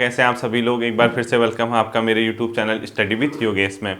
कैसे हैं आप सभी लोग। एक बार फिर से वेलकम है आपका मेरे YouTube channel study with Yogesh में।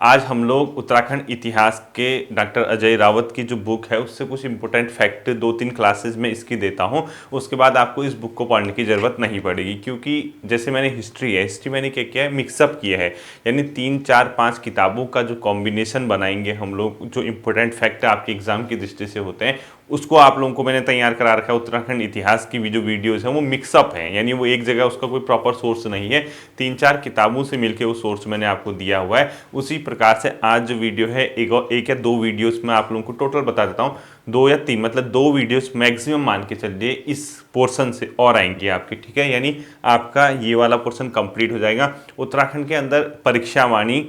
आज हम लोग उत्तराखंड इतिहास के डॉक्टर अजय रावत की जो बुक है उससे कुछ इंपॉर्टेंट फैक्ट 2-3 क्लासेस में इसकी देता हूं। उसके बाद आपको इस बुक को पढ़ने की ज़रूरत नहीं पड़ेगी, क्योंकि जैसे मैंने हिस्ट्री मैंने क्या किया है, मिक्सअप किया है। यानी 3-4-5 किताबों का जो कॉम्बिनेशन बनाएंगे हम लोग, जो इंपॉर्टेंट फैक्ट आपके एग्जाम की दृष्टि से होते हैं, उसको आप लोगों को मैंने तैयार करा रखा है। उत्तराखंड इतिहास की भी जो वीडियोज़ हैं वो मिक्सअप हैं, यानी वो एक जगह उसका कोई प्रॉपर सोर्स नहीं है, 3-4 किताबों से मिलकर वो सोर्स मैंने आपको दिया हुआ है। उसी प्रकार से आज जो वीडियो है एक या दो वीडियोस में आप लोगों को टोटल बता देता हूँ, 2 या 3 मतलब 2 वीडियोस मैक्सिमम मान के चलिए इस पोर्शन से और आएंगे आपके, ठीक है। यानी आपका ये वाला पोर्शन कंप्लीट हो जाएगा। उत्तराखंड के अंदर परीक्षा वाणी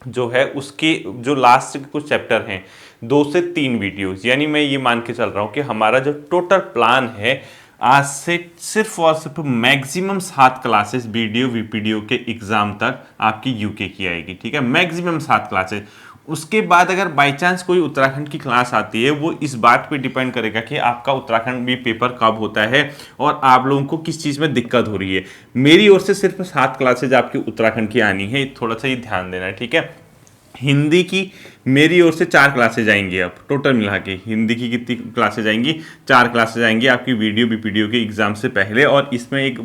जो है उसके जो लास्ट के कुछ चैप्टर हैं, 2 से 3 वीडियोस, यानी मैं ये मान के चल रहा हूँ कि हमारा जो टोटल प्लान है आज से सिर्फ और सिर्फ मैक्सिमम 7 क्लासेस वीडियो वीपीडीओ के एग्जाम तक आपकी यूके की आएगी, ठीक है। Maximum 7 classes. उसके बाद अगर बाई चांस कोई उत्तराखंड की क्लास आती है, वो इस बात पे डिपेंड करेगा कि आपका उत्तराखंड भी पेपर कब होता है और आप लोगों को किस चीज़ में दिक्कत हो रही है। मेरी ओर से सिर्फ 7 क्लासेज आपकी उत्तराखंड की आनी है, थोड़ा सा ये ध्यान देना है, ठीक है। हिंदी की मेरी ओर से 4 क्लासेज आएंगी। अब टोटल मिला के हिंदी की कितनी क्लासेज आएंगी? 4 क्लासेज आएंगी आपकी वीडियो बीपीडीओ के एग्जाम से पहले। और इसमें एक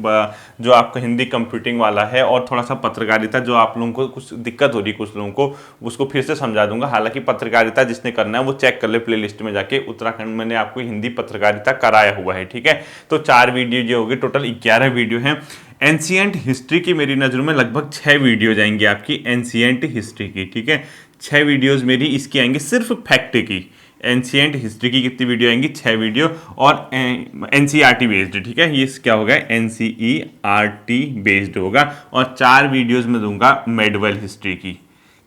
जो आपका हिंदी कंप्यूटिंग वाला है और थोड़ा सा पत्रकारिता, जो आप लोगों को कुछ दिक्कत हो रही है कुछ लोगों को, उसको फिर से समझा दूंगा। हालांकि पत्रकारिता जिसने करना है वो चेक कर ले प्ले लिस्ट में जाके, उत्तराखंड मैंने आपको हिंदी पत्रकारिता कराया हुआ है, ठीक है। तो 4 वीडियो जो होगी, टोटल 11 वीडियो हैं। एंशिएंट हिस्ट्री की मेरी नज़रों में लगभग 6 वीडियो जाएंगी आपकी एंशिएंट हिस्ट्री की, ठीक है। 6 वीडियोस मेरी इसकी आएंगी सिर्फ फैक्ट की। एंशिएंट हिस्ट्री की कितनी वीडियो आएंगी? 6 वीडियो। और एनसीईआरटी बेस्ड, ठीक है। ये क्या होगा? एनसीईआरटी बेस्ड होगा। और 4 वीडियोस में दूंगा मेडिवल हिस्ट्री की।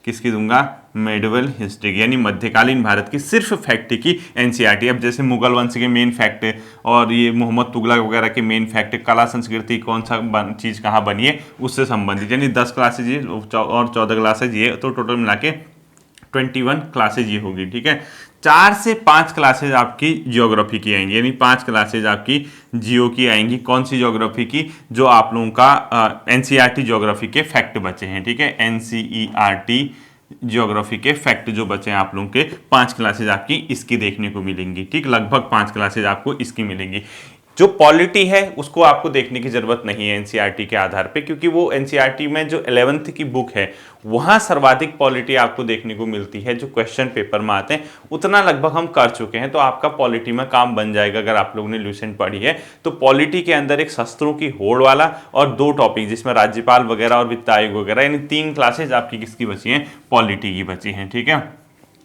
किसकी दूंगा? मेडिवल हिस्ट्री की, यानी मध्यकालीन भारत की सिर्फ फैक्ट की एनसीईआरटी। अब जैसे मुगल वंश के मेन फैक्ट और ये मोहम्मद तुगलक वगैरह के मेन फैक्ट, कला संस्कृति कौन सा चीज़ कहाँ बनी है उससे संबंधित, यानी 10 क्लासेज ये और 14 क्लासेज ये, तो टोटल मिला के 21 क्लासेज ये होगी, ठीक है। 4 से 5 क्लासेज आपकी ज्योग्राफी की आएंगी, यानी 5 क्लासेज आपकी जियो की आएंगी। कौन सी ज्योग्राफी की? जो आप लोगों का एनसीईआरटी ज्योग्राफी के फैक्ट बचे हैं, ठीक है। एनसीईआरटी ज्योग्राफी के फैक्ट जो बचे हैं आप लोगों के, 5 क्लासेज आपकी इसकी देखने को मिलेंगी, ठीक। लगभग 5 क्लासेज आपको इसकी मिलेंगी। जो पॉलिटी है उसको आपको देखने की जरूरत नहीं है एनसीईआरटी के आधार पे, क्योंकि वो एनसीईआरटी में जो 11th की बुक है वहां सर्वाधिक पॉलिटी आपको देखने को मिलती है। जो क्वेश्चन पेपर में आते हैं उतना लगभग हम कर चुके हैं, तो आपका पॉलिटी में काम बन जाएगा। अगर आप लोगों ने लुसेंट पढ़ी है तो पॉलिटी के अंदर एक शस्त्रों की होड़ वाला और 2 टॉपिक जिसमें राज्यपाल वगैरह और वित्त आयोग वगैरह, यानी 3 क्लासेज आपकी किसकी बची हैं? पॉलिटी की बची हैं, ठीक है।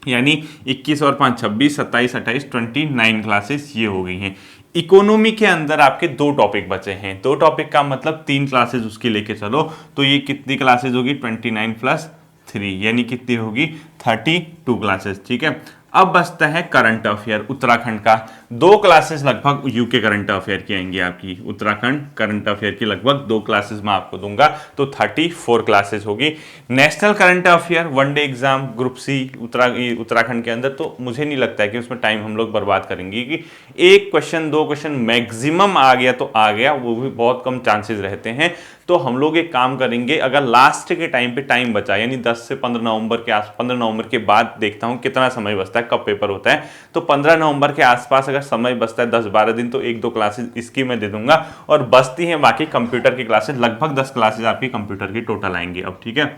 यानी 21 और 5 26, 27 28 29 क्लासेस ये हो गई हैं। इकोनॉमी के अंदर आपके 2 टॉपिक बचे हैं। 2 टॉपिक का मतलब 3 क्लासेज उसके लेके चलो, तो ये कितनी क्लासेज होगी? 29 + 3, यानी कितनी होगी? 32 क्लासेस, ठीक है। अब बचता है करंट अफेयर उत्तराखंड का। 2 क्लासेस लगभग यूके करंट अफेयर की आएंगी आपकी। उत्तराखंड करंट अफेयर की लगभग 2 क्लासेस मैं आपको दूंगा, तो 34 क्लासेस होगी। National current affair one day exam group C Uttarakhand के अंदर, तो मुझे नहीं लगता है कि उसमें टाइम हम लोग बर्बाद करेंगे, कि 1 क्वेश्चन 2 क्वेश्चन मैक्सिमम आ गया तो आ गया, वो भी बहुत कम चांसेस रहते हैं। तो हम लोग एक काम करेंगे, अगर लास्ट के टाइम पे टाइम बचा, यानी 10 से 15 नवंबर के आस 15 नवंबर के बाद देखता हूं कितना समय बचता है, कब पेपर होता है, तो 15 नवंबर के आसपास अगर समय बचता है 10-12 दिन, तो 1-2 क्लासेस इसकी मैं दे दूंगा। और बचती हैं बाकी कंप्यूटर की क्लासेस, लगभग 10 क्लासेस आपकी कंप्यूटर की टोटल आएंगी अब, ठीक है।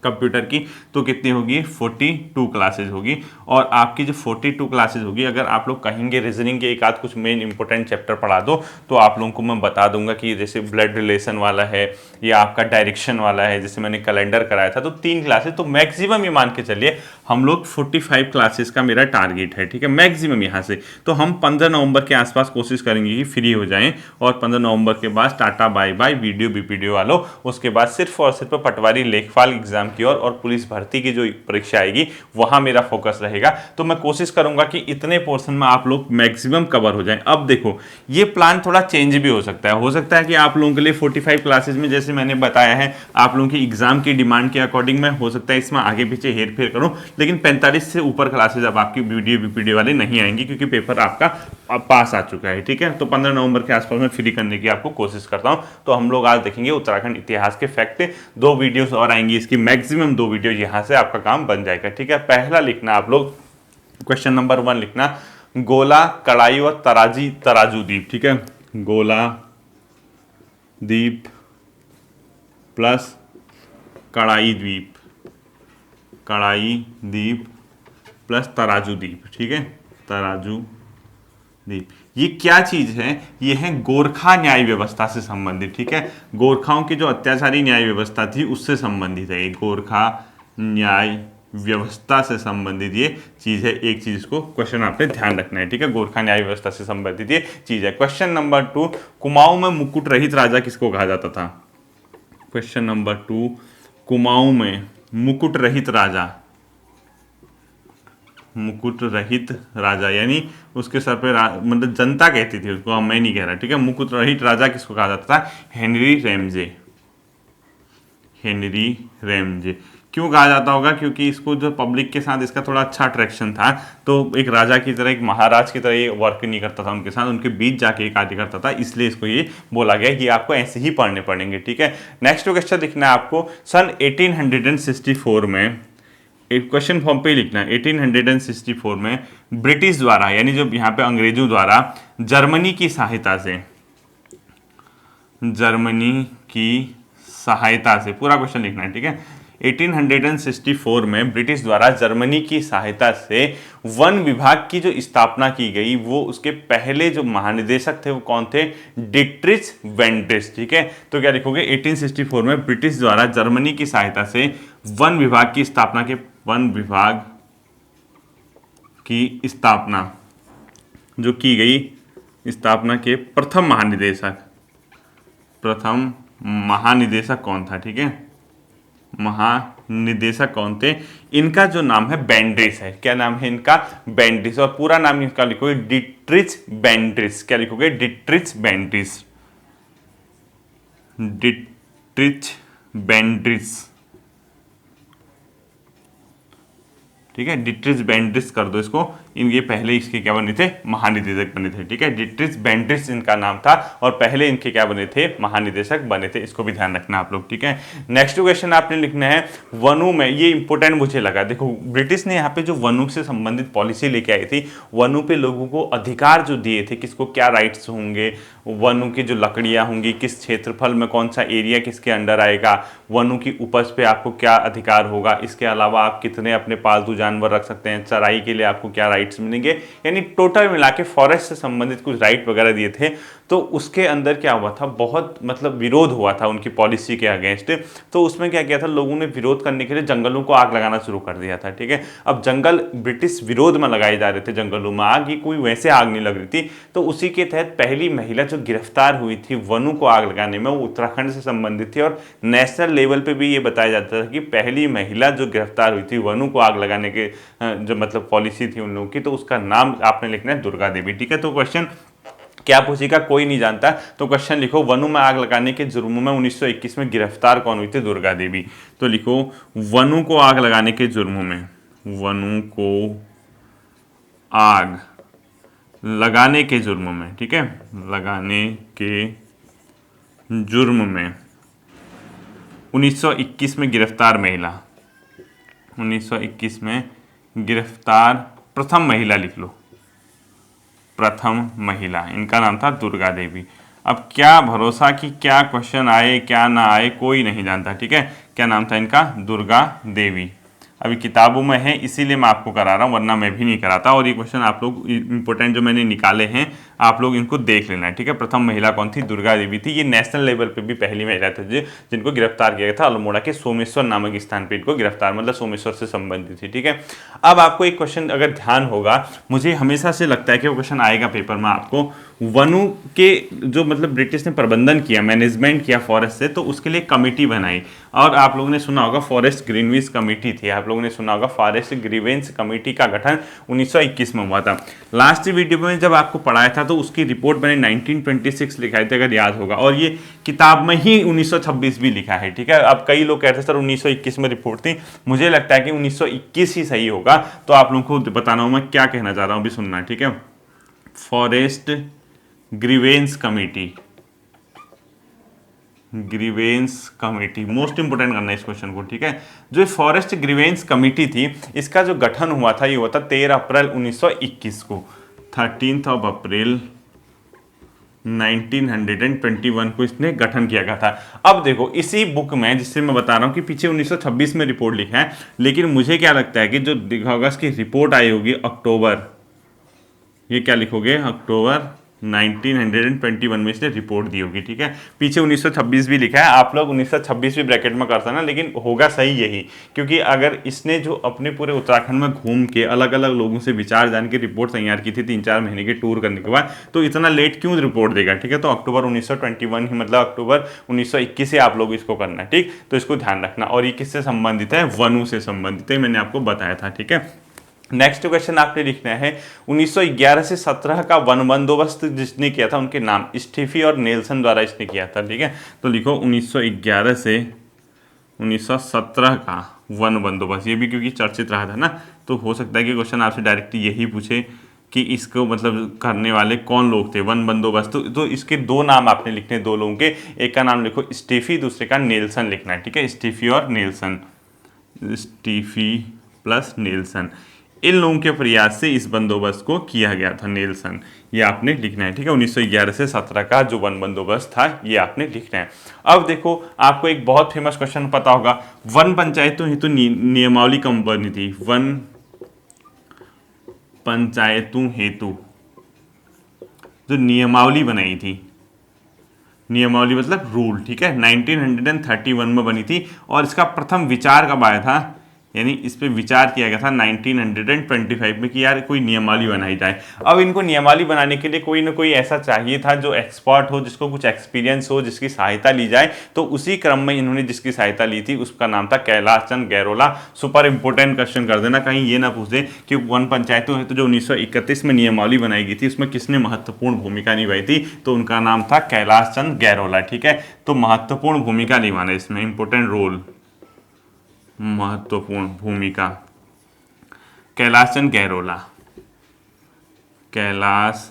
कंप्यूटर की तो कितनी होगी? 42 क्लासेज होगी। और आपकी जो 42 क्लासेज होगी, अगर आप लोग कहेंगे रीजनिंग के एक आध कुछ मेन इंपॉर्टेंट चैप्टर पढ़ा दो, तो आप लोगों को मैं बता दूंगा कि जैसे ब्लड रिलेशन वाला है या आपका डायरेक्शन वाला है, जैसे मैंने कैलेंडर कराया था, तो 3 क्लासेज, तो मैक्सिमम ये मान के चलिए हम लोग 45 क्लासेस का मेरा टारगेट है, ठीक है, मैक्सिमम यहाँ से। तो हम 15 नवंबर के आसपास कोशिश करेंगे कि फ्री हो जाएं, और 15 नवंबर के बाद टाटा बाय बाय वीडियो बीपीडीओ वालों। उसके बाद सिर्फ और सिर्फ पटवारी लेखपाल एग्जाम की और पुलिस भर्ती की जो परीक्षा आएगी वहां मेरा फोकस रहेगा। तो मैं कोशिश करूंगा कि इतने पोर्शन में आप लोग मैक्सिमम कवर हो जाएं। अब देखो, ये प्लान थोड़ा चेंज भी हो सकता है कि आप लोगों के लिए 45 क्लासेस में, जैसे मैंने बताया है, आप लोगों की एग्जाम की डिमांड के अकॉर्डिंग में हो सकता है इसमें आगे पीछे हेर फेर करूं, लेकिन 45 से ऊपर क्लासेज अब आपकी वीडियो बीपीडीओ वाले नहीं आएंगी, क्योंकि पेपर आपका पास आ चुका है, ठीक है। तो 15 नवंबर के आसपास में फ्री करने की आपको कोशिश करता हूं। तो हम लोग आज देखेंगे उत्तराखंड इतिहास के फैक्ट। 2 वीडियोस और आएंगी इसकी, मैक्सिमम 2 वीडियो, यहां से आपका काम बन जाएगा, ठीक है। पहला लिखना आप लोग, क्वेश्चन नंबर 1 लिखना, गोला, कड़ाई और तराजू द्वीप, ठीक है। गोला द्वीप प्लस कड़ाई द्वीप, कड़ाई द्वीप प्लस तराजू द्वीप, ठीक है। तराजू द्वीप, ये क्या चीज है? ये है गोरखा न्याय व्यवस्था से संबंधित, ठीक है। गोरखाओं की जो अत्याचारी न्याय व्यवस्था थी उससे संबंधित है ये, गोरखा न्याय व्यवस्था से संबंधित ये चीज है। एक चीज को क्वेश्चन आपने ध्यान रखना है, ठीक है। गोरखा न्याय व्यवस्था से संबंधित ये चीज है। क्वेश्चन नंबर 2, कुमाऊं में मुकुट रहित राजा किसको कहा जाता था? क्वेश्चन नंबर 2, कुमाऊं में मुकुट रहित राजा, मुकुट रहित राजा यानी उसके सर पे मतलब जनता कहती थी उसको, मैं नहीं कह रहा, ठीक है। मुकुट रहित राजा किसको कहा जाता था? Henry Ramsay, Henry Ramsay. क्यों कहा जाता होगा? क्योंकि इसको जो पब्लिक के साथ इसका थोड़ा अच्छा अट्रैक्शन था, तो एक राजा की तरह, एक महाराज की तरह ये वर्क नहीं करता था उनके साथ, उनके बीच जाके कार्य करता था, इसलिए इसको ये बोला गया। ये आपको ऐसे ही पढ़ने पड़ेंगे, ठीक है। नेक्स्ट क्वेश्चन लिखना है आपको, सन 1864 में, एक क्वेश्चन फॉर्म पे लिखना है, 1864 में ब्रिटिश द्वारा, यानी जो यहाँ पे अंग्रेजों द्वारा जर्मनी की सहायता से, जर्मनी की सहायता से, पूरा क्वेश्चन लिखना है, ठीक है। 1864 में ब्रिटिश द्वारा जर्मनी की सहायता से वन विभाग की जो स्थापना की गई, वो उसके पहले जो महानिदेशक थे वो कौन थे? डिट्रिच वेंड्रिस, ठीक है। तो क्या लिखोगे? 1864 में ब्रिटिश द्वारा जर्मनी की सहायता से वन विभाग की स्थापना के, वन विभाग की स्थापना जो की गई, स्थापना के प्रथम महानिदेशक, प्रथम महानिदेशक कौन था? ठीक है, महानिदेशक कौन थे? इनका जो नाम है बेंड्रिस है। क्या नाम है इनका? बेंड्रिस। और पूरा नाम इनका लिखोगे डिट्रिच बेंड्रिस। क्या लिखोगे? डिट्रिच बेंड्रिस, डिट्रिच बेंड्रिस, ठीक है। डिट्रिच बेंड्रिस कर दो इसको। ये पहले इसके क्या बने थे? महानिदेशक बने थे, ठीक है। डिट्रिच बेंड्रिस इनका नाम था और पहले इनके क्या बने थे? महानिदेशक बने थे। इसको भी ध्यान रखना आप लोग, ठीक है। नेक्स्ट क्वेश्चन आपने लिखना है, वनों में, ये इंपॉर्टेंट मुझे लगा। देखो, ब्रिटिश ने यहाँ पे जो वनों से संबंधित पॉलिसी लेके आई थी, वनों पे लोगों को अधिकार जो दिए थे, किसको क्या राइट्स होंगे, वनों की जो लकड़ियां होंगी, किस क्षेत्रफल में कौन सा एरिया किसके अंडर आएगा, वनों की उपज पे आपको क्या अधिकार होगा, इसके अलावा आप कितने अपने पालतू जानवर रख सकते हैं, चराई के लिए आपको क्या राइट्स मिलेंगे, यानी टोटल मिला के फॉरेस्ट से संबंधित कुछ राइट वगैरह दिए थे। तो उसके अंदर क्या हुआ था? बहुत मतलब विरोध हुआ था उनकी पॉलिसी के अगेंस्ट। तो उसमें क्या किया था? लोगों ने विरोध करने के लिए जंगलों को आग लगाना शुरू कर दिया था, ठीक है। अब जंगल ब्रिटिश विरोध में लगाए जा रहे थे, जंगलों में आग, ये कोई वैसे आग नहीं लग रही थी। तो उसी के तहत पहली महिला जो गिरफ्तार हुई थी वनों को आग लगाने में, वो उत्तराखंड से संबंधित थी। और नेशनल लेवल पे भी ये बताया जाता था कि पहली महिला जो गिरफ्तार हुई थी वनों को आग लगाने के जो मतलब पॉलिसी थी उन लोगों की, तो उसका नाम आपने लिखना है दुर्गा देवी, ठीक है। तो क्वेश्चन क्या पूछेगा? कोई नहीं जानता, तो क्वेश्चन लिखो, वनों में आग लगाने के जुर्म में 1921 में गिरफ्तार कौन हुई थी? दुर्गा देवी। तो लिखो, वनों को आग लगाने के जुर्म में, वनों को आग लगाने के जुर्म में, ठीक है, लगाने के जुर्म में 1921 में गिरफ्तार महिला, 1921 में गिरफ्तार प्रथम महिला, लिख लो, प्रथम महिला, इनका नाम था दुर्गा देवी। अब क्या भरोसा कि क्या क्वेश्चन आए क्या ना आए, कोई नहीं जानता, ठीक है। क्या नाम था इनका? दुर्गा देवी। अभी किताबों में है इसीलिए मैं आपको करा रहा हूँ, वरना मैं भी नहीं कराता। और ये क्वेश्चन आप लोग इंपॉर्टेंट जो मैंने निकाले हैं आप लोग इनको देख लेना है, ठीक है। प्रथम महिला कौन थी? दुर्गा देवी थी। ये नेशनल लेवल पे भी पहली महिला थी जिनको गिरफ्तार किया गया था। अल्मोड़ा के सोमेश्वर नामक स्थान पे इनको गिरफ्तार, मतलब सोमेश्वर से संबंधित थी, ठीक है। अब आपको एक क्वेश्चन अगर ध्यान होगा, मुझे हमेशा से लगता है कि वो क्वेश्चन आएगा पेपर में, आपको वनों के जो मतलब ब्रिटिश ने प्रबंधन किया, मैनेजमेंट किया फॉरेस्ट से, तो उसके लिए कमेटी बनाई। और आप लोगों ने सुना होगा फॉरेस्ट ग्रीनविच कमेटी थी, आप लोगों ने सुना होगा फॉरेस्ट ग्रीवेंस कमेटी का गठन 1921 में हुआ था। लास्ट वीडियो में जब आपको पढ़ाया था तो उसकी रिपोर्ट मैंने 1926 लिखाई थी, अगर याद होगा, और ये किताब में ही 1926 भी लिखा है, ठीक है। अब कई लोग कहते हैं सर 1921 में रिपोर्ट थी, मुझे लगता है कि 1921 ही सही होगा। तो आप लोगों को बताना हूं मैं क्या कहना चाह रहा हूं, अभी सुनना, ठीक है। Forest grievance committee, grievance committee most important करना है इस क्वेश्चन को, ठीक है। जो फॉरेस्ट ग्रीवेंस कमेटी थी, इसका जो गठन हुआ था ये हुआ था 13 अप्रैल 1921 को, 13 अप्रैल 1921 को इसने गठन किया गया था। अब देखो इसी बुक में, जिससे मैं बता रहा हूँ कि पीछे 1926 में रिपोर्ट लिखा है, लेकिन मुझे क्या लगता है कि जो लिखा होगा इसकी रिपोर्ट आई होगी अक्टूबर, ये क्या लिखोगे, अक्टूबर 1921 में इसने रिपोर्ट दी होगी, ठीक है। पीछे 1926 भी लिखा है, आप लोग 1926 भी ब्रैकेट में करते हैं ना, लेकिन होगा सही यही, क्योंकि अगर इसने जो अपने पूरे उत्तराखंड में घूम के अलग अलग लोगों से विचार जान के रिपोर्ट तैयार की थी 3-4 महीने के टूर करने के बाद, तो इतना लेट क्यों रिपोर्ट देगा, ठीक है। तो अक्टूबर 1921 ही, मतलब अक्टूबर 1921 से आप लोग इसको करना है, ठीक। तो इसको ध्यान रखना। और ये किससे संबंधित है, वनों से संबंधित है, मैंने आपको बताया था, ठीक है। नेक्स्ट क्वेश्चन आपने लिखना है 1911 से 17 का वन बंदोबस्त जिसने किया था उनके नाम, स्टीफी और नेल्सन द्वारा इसने किया था, ठीक है। तो लिखो 1911 से 1917 का वन बंदोबस्त, ये भी क्योंकि चर्चित रहा था ना, तो हो सकता है कि क्वेश्चन आपसे डायरेक्ट यही पूछे कि इसको मतलब करने वाले कौन लोग थे, वन बंदोबस्त। तो इसके दो नाम आपने लिखने, दो लोगों के, एक का नाम लिखो स्टीफी, दूसरे का नेल्सन लिखना है, ठीक है। स्टीफी और नेल्सन, स्टीफी प्लस नेल्सन, इन लोगों के प्रयास से इस बंदोबस्त को किया गया था, नेल्सन, ये आपने लिखना है, ठीक है। 1911 से 17 का जो वन बंदोबस्त था ये आपने लिखना है। अब देखो आपको एक बहुत फेमस क्वेश्चन पता होगा, वन पंचायतों हेतु नियमावली कब बनी थी, वन पंचायतों हेतु जो नियमावली बनाई थी, नियमावली मतलब रूल, ठीक है, 1931 में बनी थी। और इसका प्रथम विचार कब आया था, यानी इस पे विचार किया गया था 1925 में कि यार कोई नियमावली बनाई जाए। अब इनको नियमावली बनाने के लिए कोई ना कोई ऐसा चाहिए था जो एक्सपर्ट हो, जिसको कुछ एक्सपीरियंस हो, जिसकी सहायता ली जाए। तो उसी क्रम में इन्होंने जिसकी सहायता ली थी उसका नाम था Kailash Chand Gairola. Super important question कर देना, कहीं ये ना पूछ दे कि वन पंचायतों हेतु जो 1931 में नियमावली बनाई गई थी उसमें किसने महत्वपूर्ण भूमिका निभाई थी, तो उनका नाम था कैलाश चंद गैरोला, ठीक है। तो महत्वपूर्ण भूमिका निभाना, इसमें इंपोर्टेंट रोल, महत्वपूर्ण भूमिका, कैलाश चंद गैरोला, कैलाश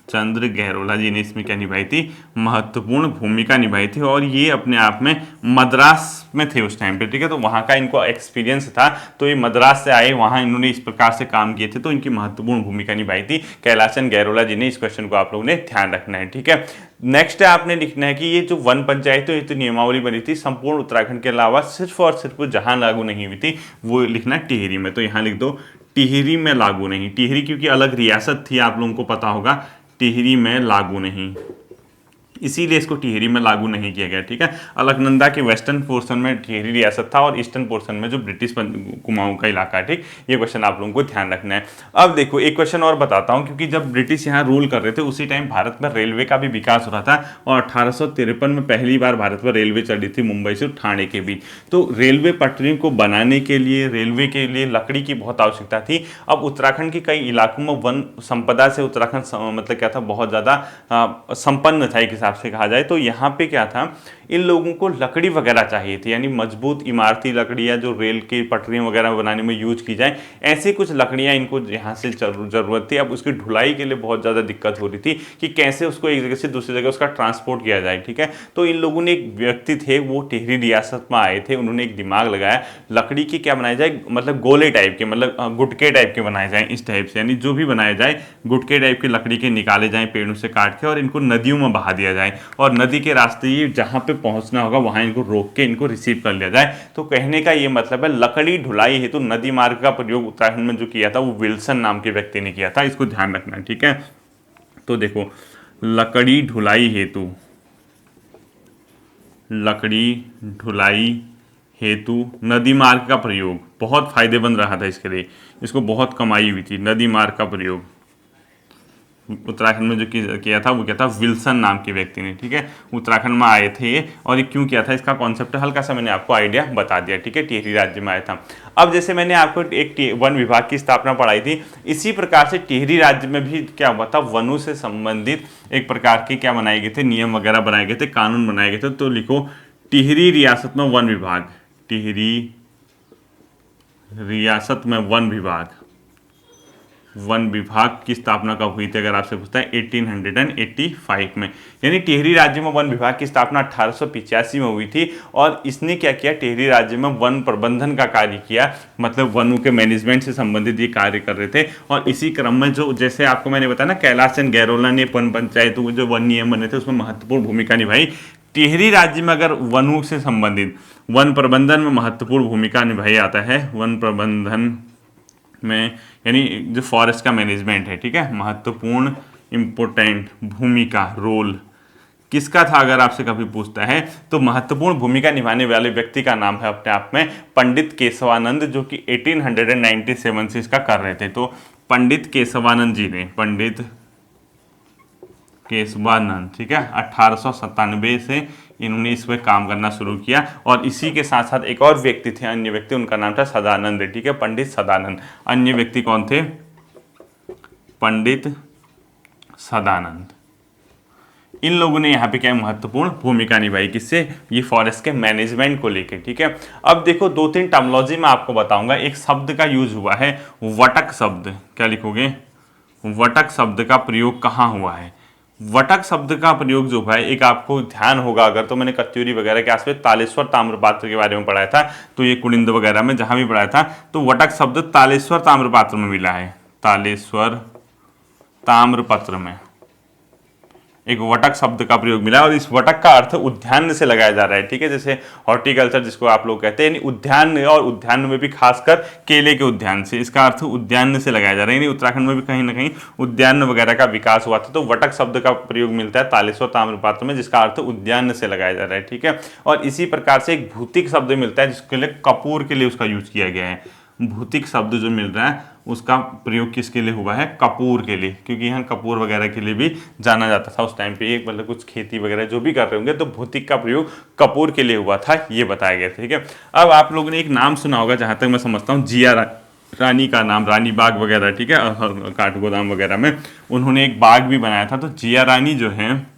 चंद्र गैरोला जी ने इसमें क्या निभाई थी, महत्वपूर्ण भूमिका निभाई थी। और ये अपने आप में मद्रास में थे उस टाइम पे, ठीक है। तो वहाँ का इनको एक्सपीरियंस था, तो ये मद्रास से आए, वहाँ इन्होंने इस प्रकार से काम किए थे, तो इनकी महत्वपूर्ण भूमिका निभाई थी कैलाश चंद गैरोला जी ने। इस क्वेश्चन को आप लोगों ने ध्यान रखना है, ठीक है। नेक्स्ट आपने लिखना है कि ये जो वन पंचायतों हेतु नियमावली बनी थी संपूर्ण उत्तराखंड के अलावा सिर्फ और सिर्फ जहां लागू नहीं हुई थी वो लिखना है टिहरी में। तो यहाँ लिख दो टिहरी में लागू नहीं, टिहरी क्योंकि अलग रियासत थी, आप लोगों को पता होगा, टिहरी में लागू नहीं, इसीलिए इसको टिहरी में लागू नहीं किया गया, ठीक है। अलकनंदा के वेस्टर्न पोर्शन में टिहरी रियासत था और ईस्टर्न पोर्शन में जो ब्रिटिश कुमाऊं का इलाका है, ठीक। ये क्वेश्चन आप लोगों को ध्यान रखना है। अब देखो एक क्वेश्चन और बताता हूं, क्योंकि जब ब्रिटिश यहाँ रूल कर रहे थे उसी टाइम भारत में रेलवे का भी विकास हो रहा था और 1853 में पहली बार भारत में रेलवे चली थी मुंबई से ठाणे के बीच। तो रेलवे पटरियों को बनाने के लिए, रेलवे के लिए लकड़ी की बहुत आवश्यकता थी। अब उत्तराखंड के कई इलाकों में वन संपदा से उत्तराखंड मतलब क्या था, बहुत ज़्यादा संपन्न था एक हिसाब से कहा जाए। तो यहाँ पे क्या था, इन लोगों को लकड़ी वगैरह चाहिए थी, यानी मजबूत इमारती लकड़ियाँ जो रेल की पटरियाँ वगैरह बनाने में यूज की जाए, ऐसी कुछ लकड़ियाँ इनको यहाँ से ज़रूरत थी। अब उसकी ढुलाई के लिए बहुत ज़्यादा दिक्कत हो रही थी कि कैसे उसको एक जगह से दूसरी जगह उसका ट्रांसपोर्ट किया जाए, ठीक है। तो इन लोगों ने, एक व्यक्ति थे वो टिहरी रियासत में आए थे, उन्होंने एक दिमाग लगाया लकड़ी की क्या बनाया जाए, मतलब गोले टाइप के, मतलब गुटके टाइप के बनाए जाए, इस टाइप से, यानी जो भी बनाया जाए गुटके टाइप के लकड़ी के निकाले जाए पेड़ों से काट के और इनको नदियों में बहा दिया जाए और नदी के रास्ते ही जहाँ पे पहुँचना होगा वहाँ इनको रोक के इनको रिसीव कर लिया जाए। तो कहने का ये मतलब है लकड़ी ढुलाई हेतु नदी मार्ग का प्रयोग उत्तराखंड में जो किया था वो विल्सन नाम के व्यक्ति ने किया था, इसको ध्यान रखना है, ठीक है। तो देखो लकड़ी ढुलाई हेतु, लकड़ी ढुलाई हेतु नदी मार्ग का प्रयोग बहुत फायदेमंद रहा था इसके लिए, इसको बहुत कमाई हुई थी। नदी मार्ग का प्रयोग उत्तराखंड में जो किया था वो क्या था, विल्सन नाम के व्यक्ति ने, ठीक है। उत्तराखंड में आए थे और ये क्यों किया था, इसका कॉन्सेप्ट हल्का सा मैंने आपको आइडिया बता दिया, ठीक है। टिहरी राज्य में आया था। अब जैसे मैंने आपको एक वन विभाग की स्थापना पढ़ाई थी, इसी प्रकार से टिहरी राज्य में भी क्या हुआ था, वनों से संबंधित एक प्रकार के क्या बनाए गए थे, नियम वगैरह बनाए गए थे, कानून बनाए गए थे। तो लिखो टिहरी रियासत में वन विभाग, टिहरी रियासत में वन विभाग, वन विभाग की स्थापना कब हुई थी, अगर आपसे पूछता है 1885 में। यानी टिहरी राज्य में वन विभाग की स्थापना 1885 में हुई थी। और इसने क्या किया, टिहरी राज्य में वन प्रबंधन का कार्य किया, मतलब वनों के मैनेजमेंट से संबंधित ये कार्य कर रहे थे। और इसी क्रम में जो, जैसे आपको मैंने बताया ना, कैलाश चंद गहलोत ने वन पंचायतों के जो वन नियम बने थे उसमें महत्वपूर्ण भूमिका निभाई। टिहरी राज्य में अगर वनों से संबंधित वन प्रबंधन में महत्वपूर्ण भूमिका निभाई आता है, वन प्रबंधन में, यानी जो फॉरेस्ट का मैनेजमेंट है, ठीक है, महत्वपूर्ण इंपोर्टेंट भूमिका रोल किसका था, अगर आपसे कभी पूछता है तो महत्वपूर्ण भूमिका निभाने वाले व्यक्ति का नाम है अपने आप में पंडित केशवानंद, जो कि 1897 से इसका कर रहे थे। तो पंडित केशवानंद जी ने, पंडित केशवानंद, ठीक है, 1897 से इन्होंने इस पर काम करना शुरू किया। और इसी के साथ साथ एक और व्यक्ति थे, अन्य व्यक्ति, उनका नाम था सदानंद, ठीक है, पंडित सदानंद। अन्य व्यक्ति कौन थे, पंडित सदानंद। इन लोगों ने यहाँ पे क्या महत्वपूर्ण भूमिका निभाई, किससे, ये फॉरेस्ट के मैनेजमेंट को लेके, ठीक है। अब देखो 2-3 टर्मिनोलॉजी मैं आपको बताऊंगा। एक शब्द का यूज हुआ है वटक शब्द, क्या लिखोगे, वटक शब्द का प्रयोग कहाँ हुआ है। वटक शब्द का प्रयोग जो है, एक आपको ध्यान होगा अगर, तो मैंने कत्यूरी वगैरह के आसपास तालेश्वर ताम्रपात्र के बारे में पढ़ाया था, तो ये कुनिंद वगैरह में जहां भी पढ़ाया था, तो वटक शब्द तालेश्वर ताम्रपात्र में मिला है, तालेश्वर ताम्रपत्र में एक वटक शब्द का प्रयोग मिला। और इस वटक का अर्थ उद्यान से लगाया जा रहा है, ठीक है, जैसे हॉर्टिकल्चर जिसको आप लोग कहते हैं, यानी उद्यान, और उद्यान में भी खासकर केले के उद्यान से, इसका अर्थ उद्यान से लगाया जा रहा है। यानी उत्तराखंड में भी कहीं ना कहीं उद्यान वगैरह का विकास हुआ था, तो वटक शब्द का प्रयोग मिलता है तालेश्वर ताम्रपात्र में, जिसका अर्थ उद्यान से लगाया जा रहा है, ठीक है। और इसी प्रकार से एक भूतिक शब्द मिलता है जिसके लिए कपूर के लिए उसका यूज किया गया है। भूतिक शब्द जो मिल रहा है उसका प्रयोग किसके लिए हुआ है, कपूर के लिए, क्योंकि यहाँ कपूर वगैरह के लिए भी जाना जाता था उस टाइम पे, एक मतलब कुछ खेती वगैरह जो भी कर रहे होंगे, तो भूतिक का प्रयोग कपूर के लिए हुआ था, ये बताया गया, ठीक है। अब आप लोगों ने एक नाम सुना होगा, जहाँ तक मैं समझता हूँ, जिया रानी का नाम, रानी बाग वगैरह, ठीक है, काठगोदाम वगैरह में उन्होंने एक बाग भी बनाया था। तो जिया रानी जो है,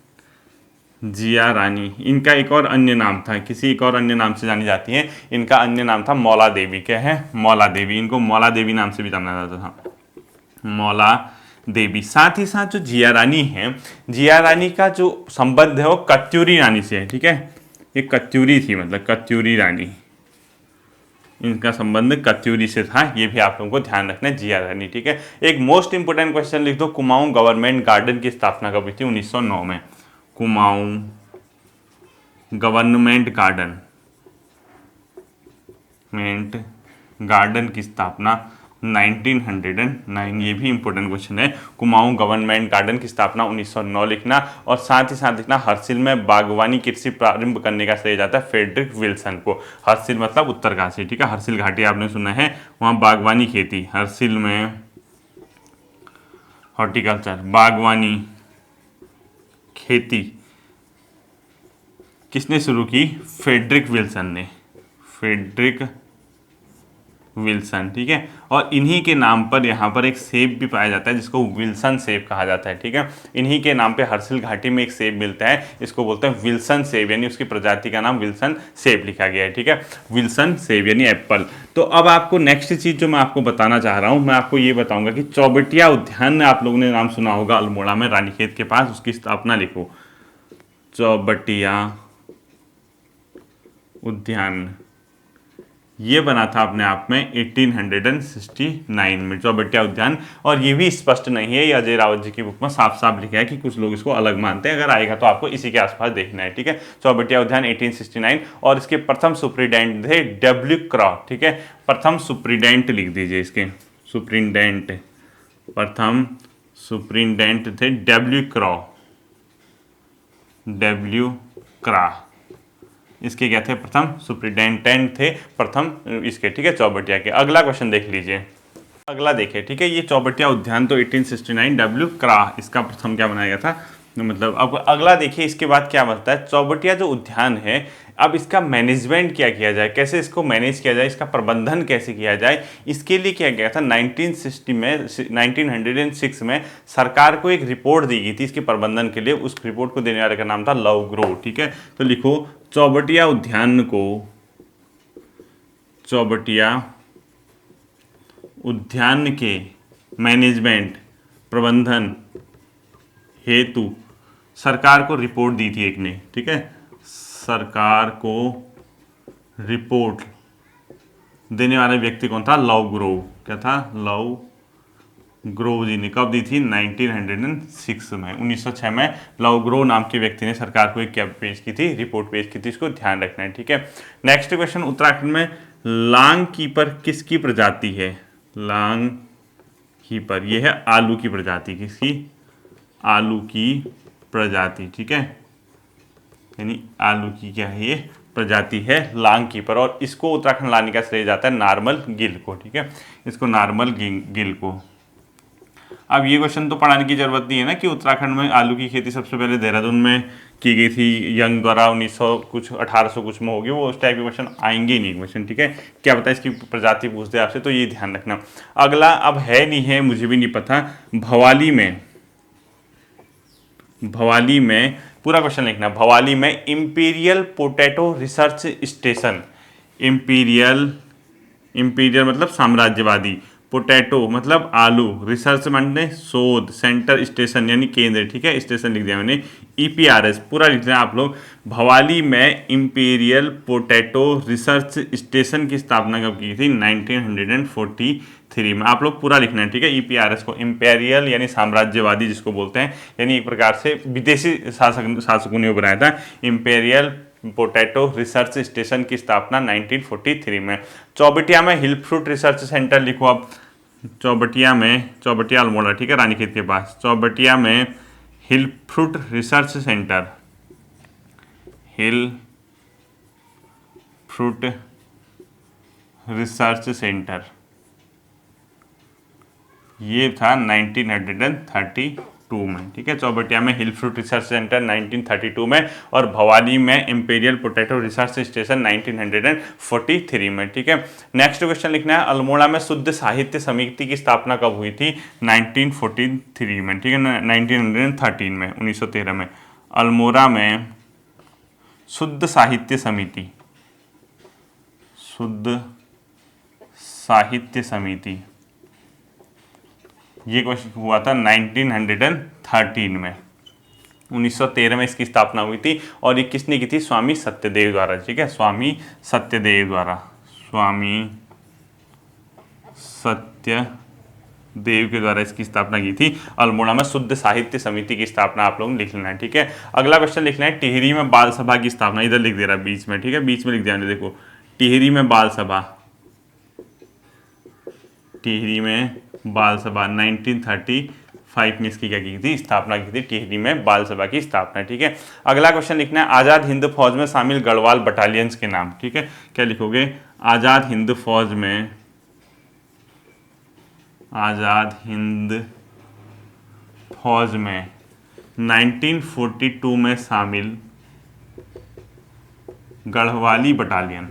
जिया रानी, इनका एक और अन्य नाम था, किसी एक और अन्य नाम से जानी जाती हैं, इनका अन्य नाम था मौला देवी। क्या है, मौला देवी, इनको मौला देवी नाम से भी जाना जाता था, मौला देवी। साथ ही साथ जो जिया रानी है, जिया रानी का जो संबंध है वो कत्यूरी रानी से है, ठीक है, ये कत्यूरी थी, मतलब कत्यूरी रानी, इनका संबंध कत्यूरी से था, ये भी आप लोगों को ध्यान रखना है, जिया रानी, ठीक है। एक मोस्ट इंपोर्टेंट क्वेश्चन लिख दो, कुमाऊं गवर्नमेंट गार्डन की स्थापना कब हुई थी, 1909 में। कुमाऊं गवर्नमेंट गार्डन की स्थापना 1909, ये भी इंपॉर्टेंट क्वेश्चन है। कुमाऊं गवर्नमेंट गार्डन की स्थापना 1909 लिखना। और साथ ही साथ लिखना, हर्सिल में बागवानी कृषि प्रारंभ करने का श्रेय जाता है फ्रेडरिक विल्सन को। हर्सिल मतलब उत्तरकाशी, ठीक है, हर्सिल घाटी आपने सुना है, वहाँ बागवानी खेती, हर्सिल में हॉर्टिकल्चर, बागवानी खेती किसने शुरू की, फ्रेडरिक विल्सन ने, फ्रेडरिक विल्सन, ठीक है। और इन्हीं के नाम पर यहाँ पर एक सेब भी पाया जाता है जिसको विल्सन सेब कहा जाता है, ठीक है। इन्हीं के नाम पे हर्सिल घाटी में एक सेब मिलता है, इसको बोलते हैं विल्सन सेब, यानी उसकी प्रजाति का नाम विल्सन सेब लिखा गया है, ठीक है, विल्सन सेब यानी एप्पल। तो अब आपको नेक्स्ट चीज़ जो मैं आपको बताना चाह रहा हूँ, मैं आपको ये बताऊंगा कि चौबटिया उद्यान, आप लोगों ने नाम सुना होगा, अल्मोड़ा में रानीखेत के पास, उसकी स्थापना लिखो, चौबटिया उद्यान, ये बना था अपने आप में 1869 में, चौबटिया उद्यान। और ये भी स्पष्ट नहीं है, ये अजय रावत जी की बुक में साफ साफ लिखा है कि कुछ लोग इसको अलग मानते हैं, अगर आएगा तो आपको इसी के आसपास देखना है, ठीक है। चौबटिया उद्यान 1869, और इसके प्रथम सुप्रिटेंडेंट थे डब्ल्यू क्रॉ, ठीक है, प्रथम सुप्रिटेंडेंट लिख दीजिए इसके, सुप्रिटेंडेंट, प्रथम सुप्रिटेंडेंट थे डब्ल्यू क्रॉ, डब्ल्यू क्रा, इसके क्या थे, प्रथम सुप्रिटेंडेंट थे, प्रथम इसके, ठीक है, चौबटिया के। अगला क्वेश्चन देख लीजिए, अगला देखिए, ठीक है, ये चौबटिया उद्यान तो 1869 डब्ल्यू क्रा, इसका प्रथम क्या बनाया गया था, मतलब अब अगला देखिए, इसके बाद क्या बनता है, चौबटिया जो उद्यान है, अब इसका मैनेजमेंट क्या किया जाए, कैसे इसको मैनेज किया जाए, इसका प्रबंधन कैसे किया जाए, इसके लिए क्या गया था 1906 में सरकार को एक रिपोर्ट दी गई थी इसके प्रबंधन के लिए। उस रिपोर्ट को देने वाले का नाम था लव ग्रो, ठीक है। तो लिखो, चौबटिया उद्यान को, चौबटिया उद्यान के मैनेजमेंट प्रबंधन हेतु सरकार को रिपोर्ट दी थी एक ने, ठीक है, सरकार को रिपोर्ट देने वाला व्यक्ति कौन था? Love Grove. क्या था? लव ग्रोव जी ने कब दी थी? 1906 में, 1906 में लव ग्रोव नाम के व्यक्ति ने सरकार को एक क्या पेश की थी? रिपोर्ट पेश की थी। इसको ध्यान रखना है, ठीक है। नेक्स्ट क्वेश्चन, उत्तराखंड में लांग कीपर किसकी प्रजाति है? लांग कीपर, यह है आलू की प्रजाति। किसकी? आलू की प्रजाति, ठीक है, यानी आलू की क्या है? ये प्रजाति है लांग कीपर, और इसको उत्तराखंड लाने का श्रेय जाता है नार्मल गिल को, ठीक है, इसको नार्मल गिल को। अब ये क्वेश्चन तो पढ़ाने की जरूरत नहीं है ना कि उत्तराखंड में आलू की खेती सबसे पहले देहरादून में की गई थी, यंग द्वारा 1900 कुछ 1800 कुछ में होगी, वो उस टाइप के क्वेश्चन आएंगे ही नहीं क्वेश्चन, ठीक है। क्या पता इसकी प्रजाति पूछ दे आपसे, तो ये ध्यान रखना। अगला अब है नहीं है, मुझे भी नहीं पता, भवाली में पूरा क्वेश्चन लिखना। भवाली में imperial potato research station, imperial मतलब साम्राज्यवादी, पोटैटो मतलब आलू, रिसर्च माने शोध, सेंटर स्टेशन यानी केंद्र, ठीक है, स्टेशन लिख दिया मैंने, ईपीआरएस पूरा लिख दिया आप लोग। भवाली में इंपीरियल पोटैटो रिसर्च स्टेशन की स्थापना कब की थी? 1943 में। आप लोग पूरा लिखना है, ठीक है। ईपीआरएस को इंपीरियल यानी साम्राज्यवादी जिसको बोलते हैं, यानी एक प्रकार से विदेशी शासकों ने बनाया था। इंपीरियल पोटैटो रिसर्च स्टेशन की स्थापना 1943 में। चौबटिया में हिल फ्रूट रिसर्च सेंटर लिखो आप। चौबटिया अल्मोड़ा, ठीक है, रानीखेत के पास। चौबटिया में हिल फ्रूट रिसर्च सेंटर, हिल फ्रूट रिसर्च सेंटर, ये था 1932 में, ठीक है। चौबटिया में हिल फ्रूट रिसर्च सेंटर 1932 में, और भवाली में इंपीरियल पोटैटो रिसर्च स्टेशन 1943 में, ठीक है। नेक्स्ट क्वेश्चन लिखना है, अल्मोड़ा में शुद्ध साहित्य समिति की स्थापना कब हुई थी? 1943 में, ठीक है, 1913 में, 1913 में। अल्मोड़ा में शुद्ध साहित्य समिति, ये क्वेश्चन हुआ था 1913 में, 1913 में इसकी स्थापना हुई थी, और ये किसने की थी? स्वामी सत्यदेव द्वारा, ठीक है, स्वामी सत्यदेव के द्वारा इसकी स्थापना की थी। अल्मोड़ा में शुद्ध साहित्य समिति की स्थापना आप लोग लिख लेना है, ठीक है। अगला क्वेश्चन लिखना है, टिहरी में बाल सभा की स्थापना, इधर लिख दे रहा बीच में, ठीक है, बीच में लिख दिया, देखो, टिहरी में बाल सभा 1935 में इसकी क्या की थी? स्थापना की थी, टिहरी में बाल सभा की स्थापना, ठीक है। अगला क्वेश्चन लिखना है, आज़ाद हिंद फौज में शामिल गढ़वाल बटालियंस के नाम, ठीक है, क्या लिखोगे? आज़ाद हिंद फौज में 1942 में शामिल गढ़वाली बटालियन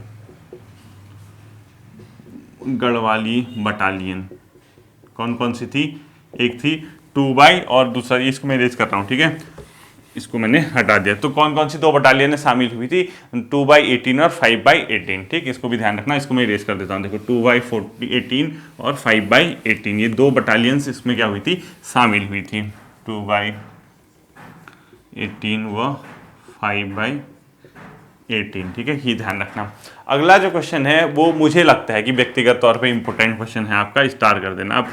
कौन कौन सी थी? एक थी 2 और दूसरा, इसको मैं रेज कर रहा हूँ, ठीक है, इसको मैंने हटा दिया। तो कौन कौन सी 2 बटालियन शामिल हुई थी? 2/18 और 5/18, ठीक, इसको भी ध्यान रखना। इसको मैं रेज कर देता हूँ, देखो 2/18 और 5/18, ये 2 बटालियंस इसमें क्या हुई थी? शामिल हुई थी, 2/18 व 5/18, ठीक है, ये ध्यान रखना। अगला जो क्वेश्चन है वो मुझे लगता है कि व्यक्तिगत तौर पे इंपॉर्टेंट क्वेश्चन है आपका, स्टार कर देना। अब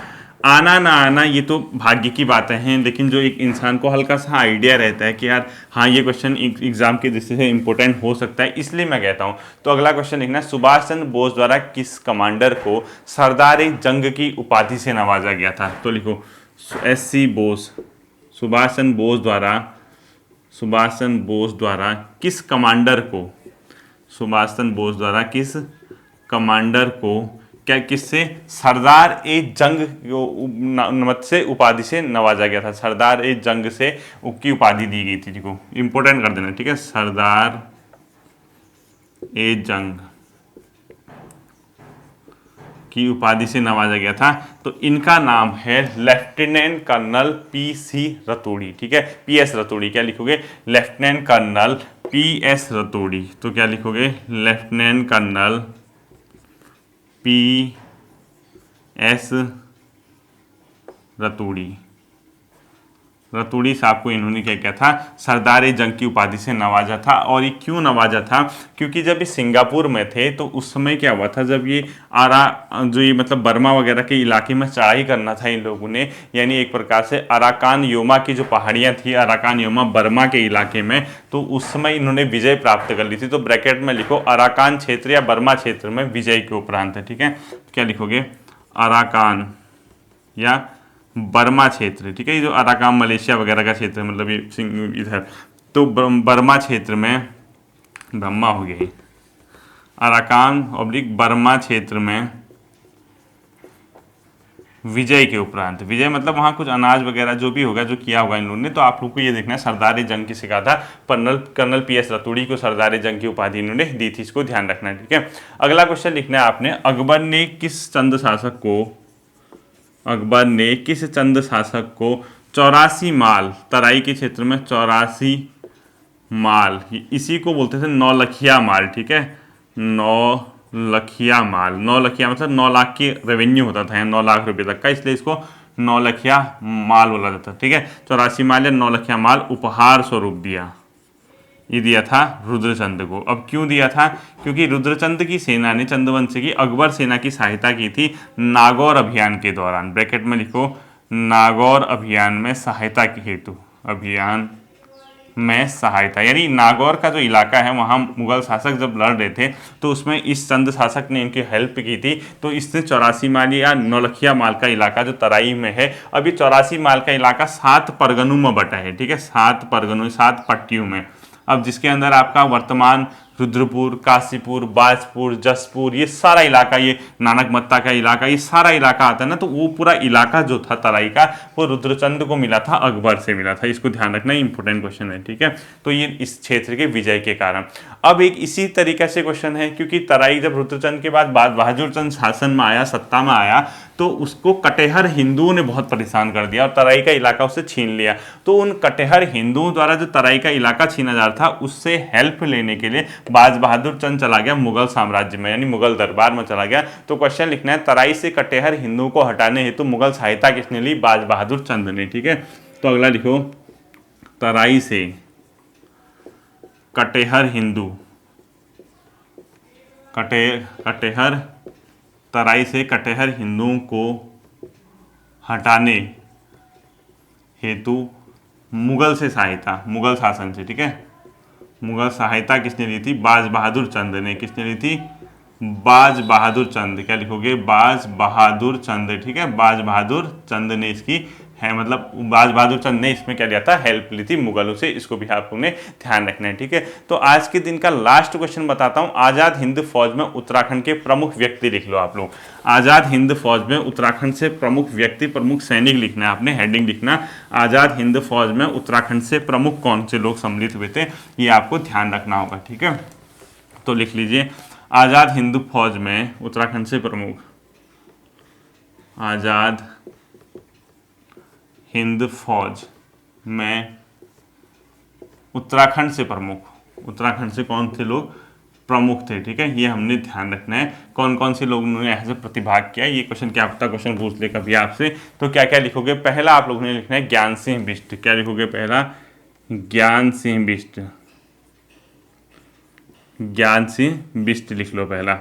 आना ना आना ये तो भाग्य की बातें हैं, लेकिन जो एक इंसान को हल्का सा आइडिया रहता है कि यार हाँ ये क्वेश्चन एग्जाम की दृष्टि से इंपॉर्टेंट हो सकता है, इसलिए मैं कहता हूँ। तो अगला क्वेश्चन लिखना है, सुभाष चंद्र बोस द्वारा किस कमांडर को सरदार-ए-जंग की उपाधि से नवाजा गया था? तो लिखो SC बोस, सुभाष चंद्र बोस द्वारा किस कमांडर को क्या किससे सरदार-ए-जंग मत से उपाधि से नवाजा गया था? सरदार-ए-जंग से की उपाधि दी गई थी, देखो इंपॉर्टेंट कर देना, ठीक है, सरदार-ए-जंग की उपाधि से नवाजा गया था। तो इनका नाम है लेफ्टिनेंट कर्नल PC रतूड़ी, ठीक है, PS रतूड़ी। क्या लिखोगे? Lieutenant colonel PS Raturi. तो क्या लिखोगे? Lieutenant colonel PS Raturi. Raturi साहब को इन्होंने क्या किया था, सरदार ए जंग की उपाधि से नवाजा था। और ये क्यों नवाजा था, क्योंकि जब ये सिंगापुर में थे तो उस समय क्या हुआ था, जब ये जो ये मतलब बर्मा वगैरह के इलाके में चढ़ाई करना था इन लोगों ने, यानी एक प्रकार से अराकान योमा की जो पहाड़ियाँ थी, अराकान योमा बर्मा के इलाके में, तो उस समय इन्होंने विजय प्राप्त कर ली थी। तो ब्रैकेट में लिखो अराकान क्षेत्र या बर्मा क्षेत्र में विजय के उपरांत है। ठीक है, क्या लिखोगे, अराकान या बर्मा क्षेत्र। ठीक है, ये जो अराकान मलेशिया वगैरह का क्षेत्र है, मतलब ये इधर, तो बर्मा क्षेत्र में, ब्रह्मा हो गई, अराकान ऑब्लिक बर्मा क्षेत्र में विजय के उपरांत, विजय मतलब वहाँ कुछ अनाज वगैरह जो भी होगा, जो किया होगा इन लोगों ने, तो आप लोग को ये देखना है सरदार ए जंग किसे कहा था, कर्नल पीएस रतूड़ी को सरदार ए जंग की उपाधि इन्होंने दी थी, इसको ध्यान रखना है। ठीक है, अगला क्वेश्चन लिखना है आपने, अकबर ने किस चंद शासक को 84 माल, तराई के क्षेत्र में 84 माल, इसी को बोलते थे नौलखिया माल। ठीक है, नौलखिया माल, नौलखिया मतलब 9 लाख की रेवेन्यू होता था, 9 लाख रुपए तक का, इसलिए इसको नौलखिया माल बोला जाता है। ठीक है, 84 माल या नौलखिया माल उपहार स्वरूप दिया, ये दिया था रुद्रचंद को। अब क्यों दिया था, क्योंकि रुद्रचंद की सेना ने, चंद्रवंश की अकबर सेना की सहायता की थी नागौर अभियान के दौरान। ब्रैकेट में लिखो, नागौर अभियान में सहायता के हेतु, अभियान में सहायता, यानी नागौर का जो इलाका है वहाँ मुगल शासक जब लड़ रहे थे तो उसमें इस चंद शासक ने इनकी हेल्प की थी। तो इसने 84 माल या नौलखिया माल का इलाका जो तराई में है, अभी 84 माल का इलाका 7 परगनों में बटा है। ठीक है, 7 परगनों, 7 पट्टियों में। अब जिसके अंदर आपका वर्तमान रुद्रपुर, काशीपुर, बाजपुर, जसपुर, ये सारा इलाका, ये नानकमत्ता का इलाका, ये सारा इलाका आता है ना, तो वो पूरा इलाका जो था तराई का, वो रुद्रचंद को मिला था, अकबर से मिला था। इसको ध्यान रखना, इंपॉर्टेंट क्वेश्चन है। ठीक है, तो ये इस क्षेत्र के विजय के कारण। अब एक इसी तरीके से क्वेश्चन है, क्योंकि तराई जब रुद्रचंद के बाद बहादुर चंद शासन में आया, सत्ता में आया, तो उसको कटेहर हिंदुओं ने बहुत परेशान कर दिया और तराई का इलाका उससे छीन लिया। तो उन कटेहर हिंदुओं द्वारा जो तराई का इलाका छीना जा रहा था, उससे हेल्प लेने के लिए बाज बहादुर चंद चला गया मुगल साम्राज्य में, यानी मुगल दरबार में चला गया। तो क्वेश्चन लिखना है, तराई से कटेहर हिंदुओं को हटाने हेतु मुगल सहायता किसने ली, बाज बहादुर चंद ने। ठीक है, तो अगला लिखो, तराई से कटेहर हिंदू, कटेहर, तराई से कटेहर हिंदुओं को हटाने हेतु मुगल से सहायता, मुगल शासन से। ठीक है, मुगल सहायता किसने ली थी, बाज बहादुर चंद ने। किसने ली थी, बाज बहादुर चंद। क्या लिखोगे, बाज बहादुर चंद। ठीक है, बाज बहादुर चंद ने इसकी है, मतलब बाज बहादुर चंद ने इसमें क्या लिया था, हेल्प ली थी मुगलों से। इसको भी आप लोगों ने ध्यान रखना है। ठीक है, तो आज के दिन का लास्ट क्वेश्चन बताता हूं, आजाद हिंद फौज में उत्तराखंड के प्रमुख व्यक्ति लिख लो आप लोग। आजाद हिंद फौज में उत्तराखंड से प्रमुख व्यक्ति, प्रमुख सैनिक लिखना है आपने, हेडिंग लिखना, आजाद हिंद फौज में उत्तराखंड से प्रमुख कौन से लोग सम्मिलित हुए थे, ये आपको ध्यान रखना होगा। ठीक है, तो लिख लीजिए, आजाद हिंद फौज में उत्तराखंड से प्रमुख, आजाद हिंद फौज में उत्तराखंड से प्रमुख, उत्तराखंड से कौन थे लोग प्रमुख थे। ठीक है, ये हमने ध्यान रखना है, कौन कौन से लोगों ने यहाँ से प्रतिभाग किया। ये क्वेश्चन क्या पता क्वेश्चन पूछ ले कभी आपसे, तो क्या क्या लिखोगे, पहला आप लोगों ने लिखना है ज्ञान सिंह बिष्ट। क्या लिखोगे, पहला ज्ञान सिंह बिष्ट, ज्ञान सिंह बिष्ट लिख लो पहला।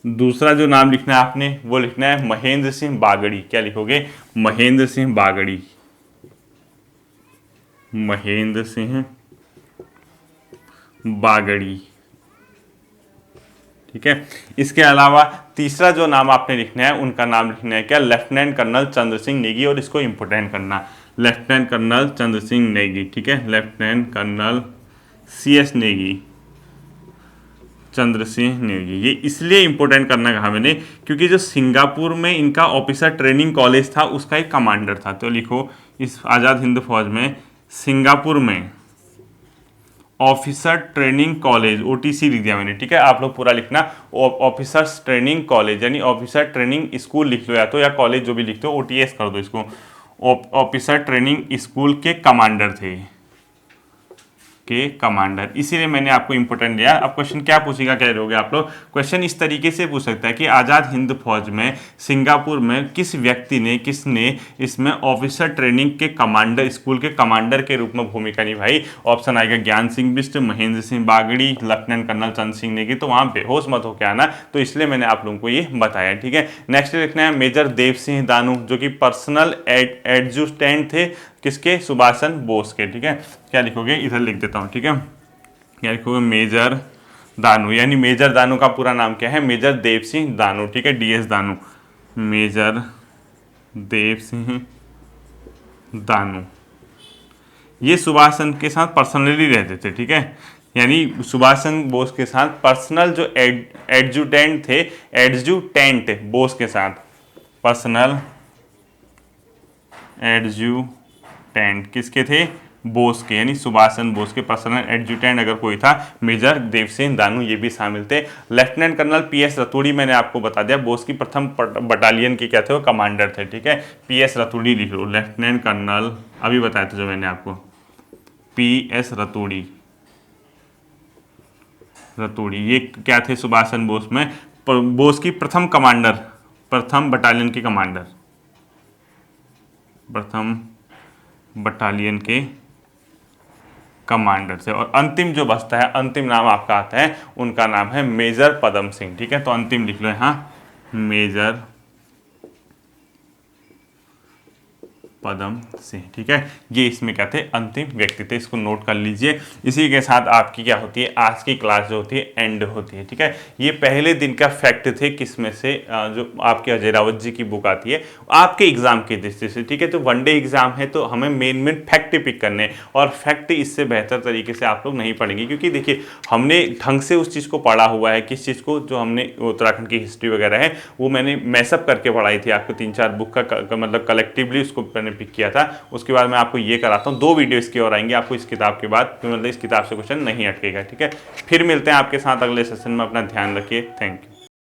दूसरा जो नाम लिखना है आपने वो लिखना है महेंद्र सिंह बागड़ी। क्या लिखोगे, महेंद्र सिंह बागड़ी, महेंद्र सिंह बागड़ी। ठीक है, इसके अलावा तीसरा जो नाम आपने लिखना है उनका नाम लिखना है क्या, लेफ्टिनेंट कर्नल चंद्र सिंह नेगी, और इसको इंपोर्टेंट करना, लेफ्टिनेंट कर्नल चंद्र सिंह नेगी। ठीक है, lieutenant colonel CS Negi, Chandra Singh Negi. ये इसलिए इंपॉर्टेंट करना कहा मैंने क्योंकि जो सिंगापुर में इनका ऑफिसर ट्रेनिंग कॉलेज था उसका एक कमांडर था। तो लिखो, इस आज़ाद हिंद फौज में सिंगापुर में ऑफिसर ट्रेनिंग कॉलेज, OTC लिख दिया मैंने। ठीक है, आप लोग पूरा लिखना, ऑफिसर्स ट्रेनिंग कॉलेज यानी ऑफिसर ट्रेनिंग स्कूल लिख लो, या तो या कॉलेज जो भी लिखते हो OTS कर दो इसको। ऑफिसर ट्रेनिंग स्कूल के कमांडर थे, के कमांडर, इसीलिए मैंने आपको इंपॉर्टेंट दिया। अब क्वेश्चन क्या पूछेगा कह रहे आप लोग, क्वेश्चन इस तरीके से पूछ सकता है कि आज़ाद हिंद फौज में सिंगापुर में किस व्यक्ति ने किसने इसमें ऑफिसर ट्रेनिंग के कमांडर, स्कूल के कमांडर के रूप में भूमिका निभाई। ऑप्शन आएगा ज्ञान सिंह बिष्ट, महेंद्र सिंह बागड़ी, लेफ्टिनेंट कर्नल चंद्र सिंह नेगी। तो वहां बेहोश मत होकर आना, तो इसलिए मैंने आप लोगों को ये बताया, ठीक है। नेक्स्ट लिखना है मेजर देव सिंह दानू, जो कि पर्सनल एडजुटेंट थे किसके, सुभाष चंद्र बोस के, ठीक है। क्या लिखोगे, इधर लिख देता हूँ, ठीक है। क्या लिखोगे, मेजर दानू, यानी मेजर दानू का पूरा नाम क्या है, मेजर देव सिंह दानू, ठीक है, डीएस दानू, मेजर देव सिंह दानू। ये सुभाष चंद्र के साथ पर्सनली रहते थे, ठीक है, यानी सुभाष चंद्र बोस के साथ पर्सनल जो एडजुटेंट थे, एडजुटेंट बोस के साथ, पर्सनल एडजुटेंट किसके थे, बोस के, यानी सुभाष चंद्र बोस के पर्सनल एडजुटेंट अगर कोई था, मेजर देव सिंह दानू ये भी शामिल थे। लेफ्टिनेंट कर्नल पीएस रतूड़ी, मैंने आपको बता दिया बोस की प्रथम बटालियन के क्या थे, वो कमांडर थे, ठीक है। पीएस रतूड़ी लिख लो, लेफ्टिनेंट कर्नल, अभी बताया था जो मैंने आपको, पीएस रतूड़ी, ये क्या थे, सुभाष चंद्र बोस में बोस की प्रथम कमांडर, प्रथम बटालियन के कमांडर, प्रथम बटालियन के कमांडर से। और अंतिम जो बचता है, अंतिम नाम आपका आता है, उनका नाम है मेजर पदम सिंह, ठीक है। तो अंतिम लिख लो यहाँ, मेजर पदम सिंह, ठीक है। ये इसमें क्या थे, अंतिम व्यक्ति थे, इसको नोट कर लीजिए। इसी के साथ आपकी क्या होती है, आज की क्लास जो होती है एंड होती है, ठीक है। ये पहले दिन का फैक्ट थे, किसमें से, जो आपके अजय रावत जी की बुक आती है आपके एग्जाम की दृष्टि से, ठीक है। तो वनडे एग्जाम है, तो हमें मेन फैक्ट पिक करने, और फैक्ट इससे बेहतर तरीके से आप लोग नहीं पढ़ेंगे, क्योंकि देखिए हमने ढंग से उस चीज़ को पढ़ा हुआ है, किस चीज़ को, जो हमने उत्तराखंड की हिस्ट्री वगैरह है वो मैंने मैसअप करके पढ़ाई थी आपको, 3-4 बुक का मतलब कलेक्टिवली उसको मैंने पिक किया था। उसके बाद मैं आपको ये कराता हूँ, 2 वीडियो इसकी और आएंगे आपको इस किताब के बाद, मतलब इस किताब से क्वेश्चन नहीं अटकेगा, ठीक है। फिर मिलते हैं आपके साथ अगले सेशन में, अपना ध्यान रखिए, थैंक यू।